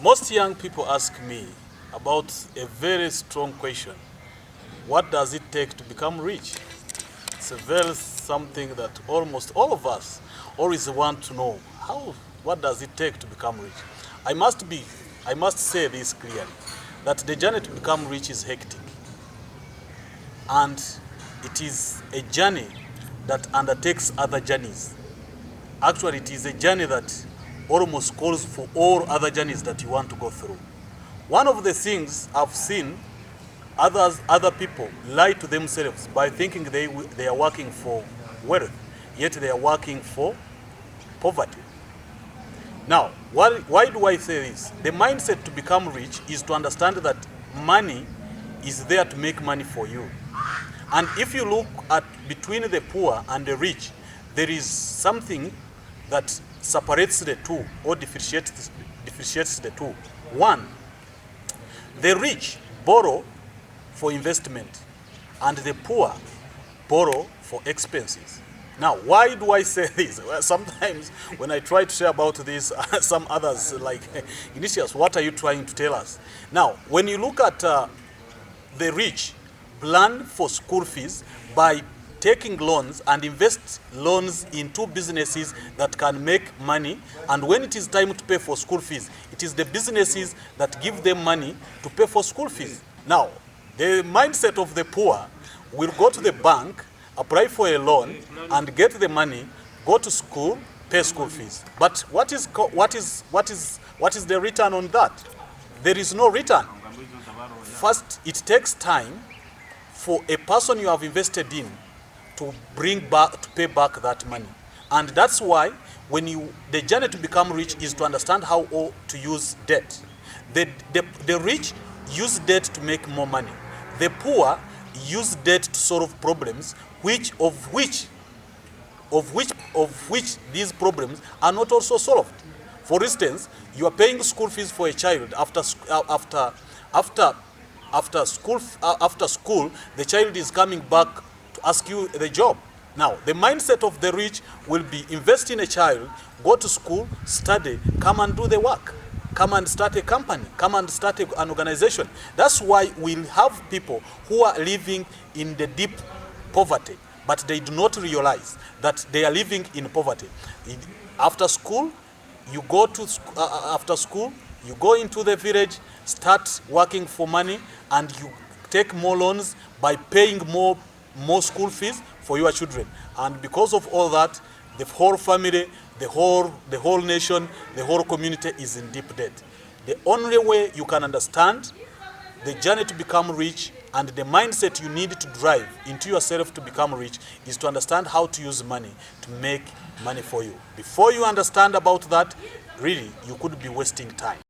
Most young people ask me about a very strong question. What does it take to become rich? It's a very something that almost all of us always want to know. What does it take to become rich? I must say this clearly, that the journey to become rich is hectic. And it is a journey that undertakes other journeys. Actually, it is a journey that almost calls for all other journeys that you want to go through. One of the things I've seen other people lie to themselves by thinking they are working for wealth, yet they are working for poverty. Now, why do I say this? The mindset to become rich is to understand that money is there to make money for you. And if you look at between the poor and the rich, there is something that separates the two or differentiates the two. One, the rich borrow for investment and the poor borrow for expenses. Now, why do I say this? Well, sometimes when I try to share about this, some others like, Initials, what are you trying to tell us? Now, when you look at the rich plan for school fees by taking loans and invest loans into businesses that can make money, and when it is time to pay for school fees, it is the businesses that give them money to pay for school fees. Now, the mindset of the poor will go to the bank, apply for a loan, and get the money, go to school, pay school fees. But what is the return on that? There is no return. First, it takes time for a person you have invested in to pay back that money. And that's why the journey to become rich is to understand how to use debt. The rich use debt to make more money. The poor use debt to solve problems, which these problems are not also solved. For instance, you are paying school fees for a child after school, the child is coming back to ask you the job. Now, the mindset of the rich will be invest in a child, go to school, study, come and do the work. Come and start a company, come and start an organization. That's why we'll have people who are living in the deep poverty, but they do not realize that they are living in poverty. After school, you go into the village, start working for money, and you take more loans by paying more school fees for your children. And because of all that, the whole family, the whole nation, the whole community is in deep debt. The only way you can understand the journey to become rich and the mindset you need to drive into yourself to become rich is to understand how to use money to make money for you. Before you understand about that, really, you could be wasting time.